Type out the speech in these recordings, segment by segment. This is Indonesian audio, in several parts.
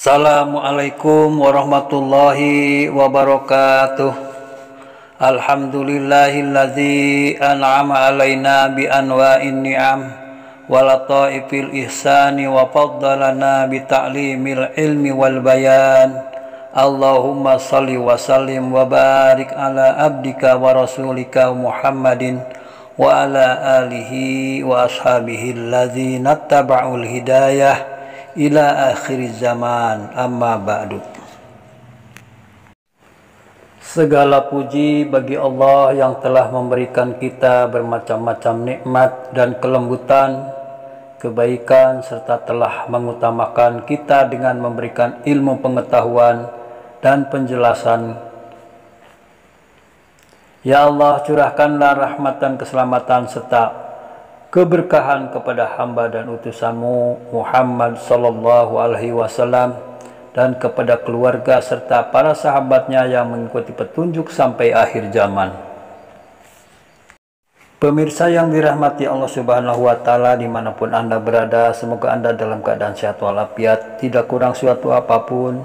Assalamualaikum warahmatullahi wabarakatuh. Alhamdulillahilladzi an'ama alaina bi anwa'in ni'am wa lataifil ihsani wa faddalana bi ta'limil ilmi wal bayan. Allahumma salli wa sallim wa barik ala abdika wa rasulika Muhammadin wa ala alihi wa ashabihi alladzina taba'ul hidayah ila akhir zaman, amma ba'du. Segala puji bagi Allah yang telah memberikan kita bermacam-macam nikmat dan kelembutan, kebaikan, serta telah mengutamakan kita dengan memberikan ilmu pengetahuan dan penjelasan. Ya Allah, curahkanlah rahmat dan keselamatan serta keberkahan kepada hamba dan utusanmu Muhammad sallallahu alaihi wasallam dan kepada keluarga serta para sahabatnya yang mengikuti petunjuk sampai akhir zaman. Pemirsa yang dirahmati Allah subhanahu wa ta'ala dimanapun Anda berada, semoga Anda dalam keadaan sehat walafiat, tidak kurang suatu apapun.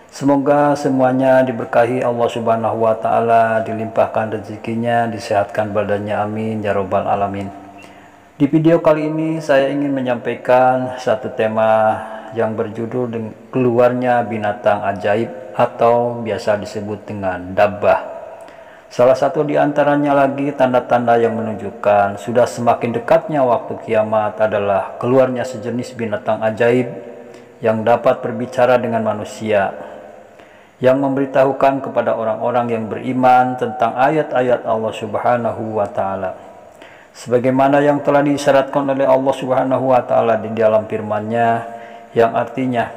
Semoga semuanya diberkahi Allah subhanahu wa ta'ala, dilimpahkan rezekinya, disehatkan badannya, amin ya robbal alamin. Di video kali ini saya ingin menyampaikan satu tema yang berjudul keluarnya binatang ajaib atau biasa disebut dengan dabbah. Salah satu di antaranya lagi tanda-tanda yang menunjukkan sudah semakin dekatnya waktu kiamat adalah keluarnya sejenis binatang ajaib yang dapat berbicara dengan manusia, yang memberitahukan kepada orang-orang yang beriman tentang ayat-ayat Allah subhanahu wa ta'ala, sebagaimana yang telah disyaratkan oleh Allah subhanahu wa ta'ala di dalam firman-Nya yang artinya,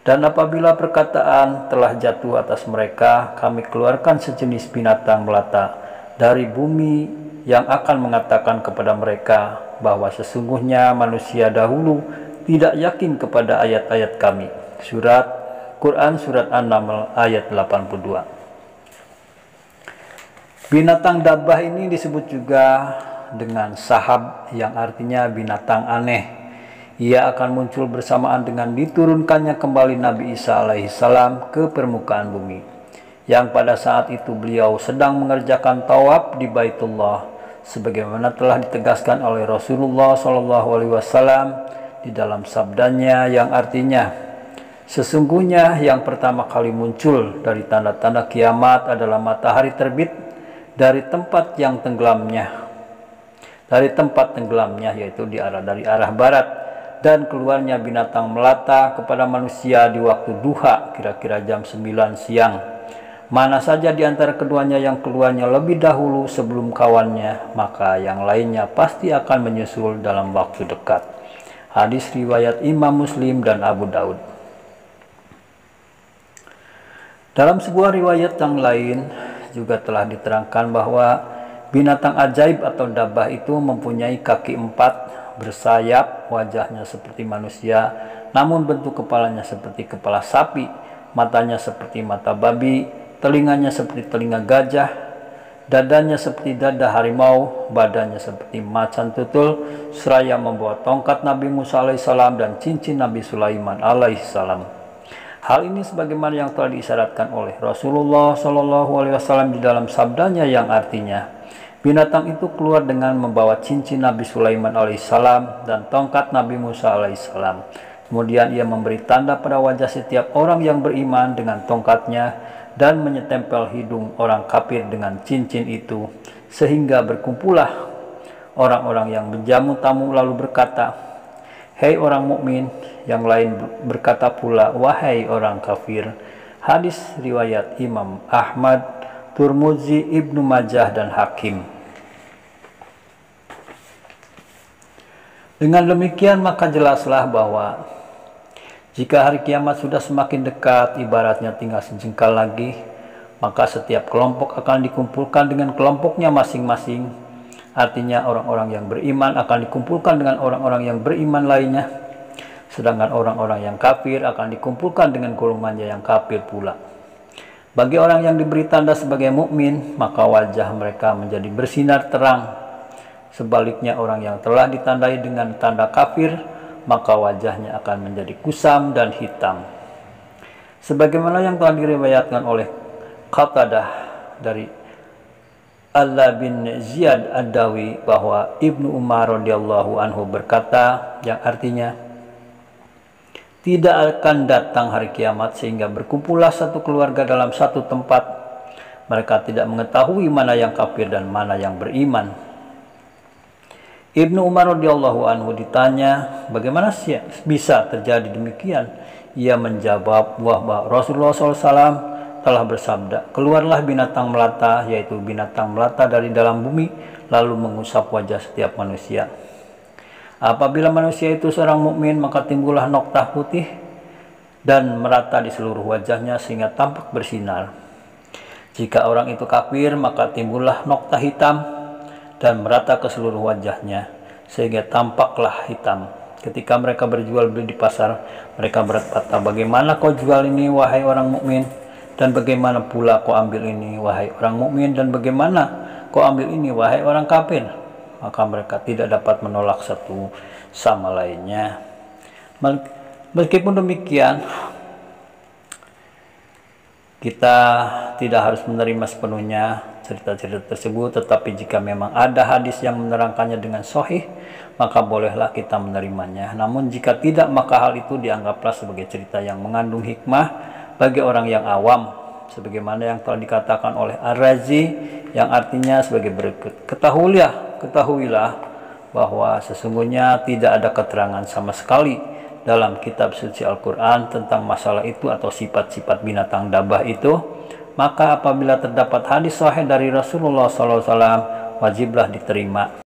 dan apabila perkataan telah jatuh atas mereka, kami keluarkan sejenis binatang melata dari bumi yang akan mengatakan kepada mereka bahwa sesungguhnya manusia dahulu tidak yakin kepada ayat-ayat kami. Surat Quran Surat An-Naml ayat 82. Binatang dabbah ini disebut juga dengan sahab, yang artinya binatang aneh. Ia akan muncul bersamaan dengan diturunkannya kembali Nabi Isa alaihissalam ke permukaan bumi, yang pada saat itu beliau sedang mengerjakan tawaf di Baitullah, sebagaimana telah ditegaskan oleh Rasulullah SAW di dalam sabdanya yang artinya, sesungguhnya yang pertama kali muncul dari tanda-tanda kiamat adalah matahari terbit dari tempat tenggelamnya, yaitu dari arah barat, dan keluarnya binatang melata kepada manusia di waktu duha, kira-kira jam 9 siang. Mana saja di antara keduanya yang keluarnya lebih dahulu sebelum kawannya, maka yang lainnya pasti akan menyusul dalam waktu dekat. Hadis riwayat Imam Muslim dan Abu Daud. Dalam sebuah riwayat yang lain juga telah diterangkan bahwa binatang ajaib atau dabbah itu mempunyai kaki 4, bersayap, wajahnya seperti manusia, namun bentuk kepalanya seperti kepala sapi, matanya seperti mata babi, telinganya seperti telinga gajah, dadanya seperti dada harimau, badannya seperti macan tutul, seraya membawa tongkat Nabi Musa alaihissalam dan cincin Nabi Sulaiman alaihissalam. Hal ini sebagaimana yang telah disyaratkan oleh Rasulullah SAW di dalam sabdanya yang artinya, binatang itu keluar dengan membawa cincin Nabi Sulaiman alaihissalam dan tongkat Nabi Musa alaihissalam. Kemudian ia memberi tanda pada wajah setiap orang yang beriman dengan tongkatnya dan menyetempel hidung orang kafir dengan cincin itu, sehingga berkumpullah orang-orang yang menjamu tamu lalu berkata, "Hei orang mukmin," yang lain berkata pula, "Wahai orang kafir." Hadis riwayat Imam Ahmad, Turmuzi, Ibnu Majah dan Hakim. Dengan demikian maka jelaslah bahwa jika hari kiamat sudah semakin dekat, ibaratnya tinggal sejengkal lagi, maka setiap kelompok akan dikumpulkan dengan kelompoknya masing-masing. Artinya orang-orang yang beriman akan dikumpulkan dengan orang-orang yang beriman lainnya, sedangkan orang-orang yang kafir akan dikumpulkan dengan golongannya yang kafir pula. Bagi orang yang diberi tanda sebagai mukmin, maka wajah mereka menjadi bersinar terang. Sebaliknya orang yang telah ditandai dengan tanda kafir, maka wajahnya akan menjadi kusam dan hitam. Sebagaimana yang telah diriwayatkan oleh Qatadah dari Allah bin Ziyad Ad-Dawi bahwa Ibnu Umar radhiyallahu anhu berkata, yang artinya, tidak akan datang hari kiamat sehingga berkumpullah satu keluarga dalam satu tempat. Mereka tidak mengetahui mana yang kafir dan mana yang beriman. Ibnu Umar radhiyallahu anhu ditanya, bagaimana bisa terjadi demikian? Ia menjawab bahwa Rasulullah SAW telah bersabda, keluarlah binatang melata, yaitu binatang melata dari dalam bumi, lalu mengusap wajah setiap manusia. Apabila manusia itu seorang mukmin, maka timbullah noktah putih dan merata di seluruh wajahnya sehingga tampak bersinar. Jika orang itu kafir, maka timbullah noktah hitam dan merata ke seluruh wajahnya sehingga tampaklah hitam. Ketika mereka berjual beli di pasar, mereka berkata, bagaimana kau jual ini wahai orang mukmin? Dan bagaimana pula kau ambil ini wahai orang mukmin, dan bagaimana kau ambil ini wahai orang kafir? Maka mereka tidak dapat menolak satu sama lainnya. Meskipun demikian, kita tidak harus menerima sepenuhnya cerita-cerita tersebut, tetapi jika memang ada hadis yang menerangkannya dengan sahih, maka bolehlah kita menerimanya. Namun jika tidak, maka hal itu dianggaplah sebagai cerita yang mengandung hikmah bagi orang yang awam, sebagaimana yang telah dikatakan oleh Ar-Razi, yang artinya sebagai berikut, ketahuilah bahwa sesungguhnya tidak ada keterangan sama sekali dalam kitab suci Al-Quran tentang masalah itu atau sifat-sifat binatang dabah itu. Maka apabila terdapat hadis sahih dari Rasulullah SAW, wajiblah diterima.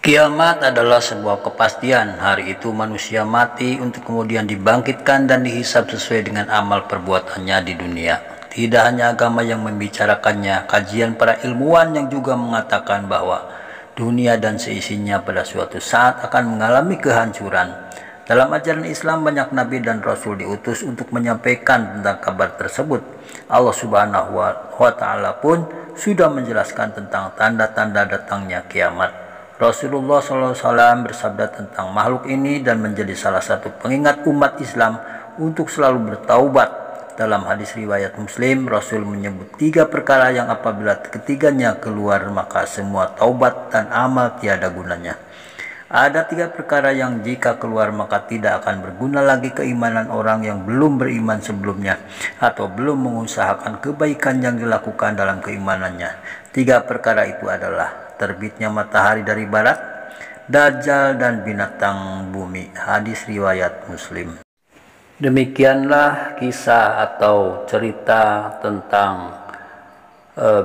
Kiamat adalah sebuah kepastian. Hari itu manusia mati untuk kemudian dibangkitkan dan dihisab sesuai dengan amal perbuatannya di dunia. Tidak hanya agama yang membicarakannya, kajian para ilmuwan yang juga mengatakan bahwa dunia dan seisinya pada suatu saat akan mengalami kehancuran. Dalam ajaran Islam, banyak nabi dan rasul diutus untuk menyampaikan tentang kabar tersebut. Allah Subhanahu wa Ta'ala pun sudah menjelaskan tentang tanda-tanda datangnya kiamat. Rasulullah SAW bersabda tentang makhluk ini dan menjadi salah satu pengingat umat Islam untuk selalu bertaubat. Dalam hadis riwayat Muslim, Rasul menyebut 3 perkara yang apabila ketiganya keluar, maka semua taubat dan amal tiada gunanya. Ada 3 perkara yang jika keluar maka tidak akan berguna lagi keimanan orang yang belum beriman sebelumnya atau belum mengusahakan kebaikan yang dilakukan dalam keimanannya. 3 perkara itu adalah terbitnya matahari dari barat, Dajjal, dan binatang bumi. Hadis riwayat Muslim. Demikianlah kisah atau cerita tentang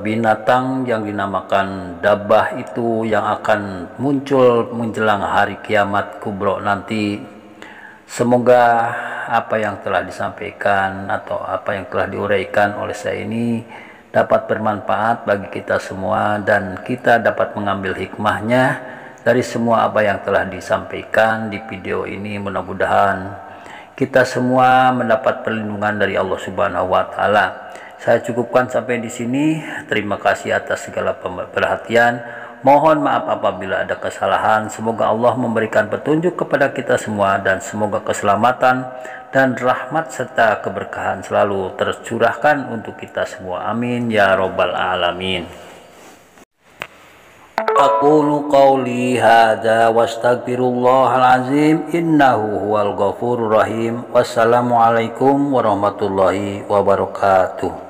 binatang yang dinamakan dabah itu yang akan muncul menjelang hari kiamat kubro nanti. Semoga apa yang telah disampaikan atau apa yang telah diuraikan oleh saya ini dapat bermanfaat bagi kita semua dan kita dapat mengambil hikmahnya dari semua apa yang telah disampaikan di video ini. Mudah-mudahan kita semua mendapat perlindungan dari Allah Subhanahu wa Ta'ala. Saya cukupkan sampai di sini. Terima kasih atas segala perhatian. Mohon maaf apabila ada kesalahan. Semoga Allah memberikan petunjuk kepada kita semua dan semoga keselamatan dan rahmat serta keberkahan selalu tercurahkan untuk kita semua. Amin ya robbal alamin. Aqulu qawli hadza wastaghfirullahal azim innahu huwal ghafurur rahim. Wassalamualaikum warahmatullahi wabarakatuh.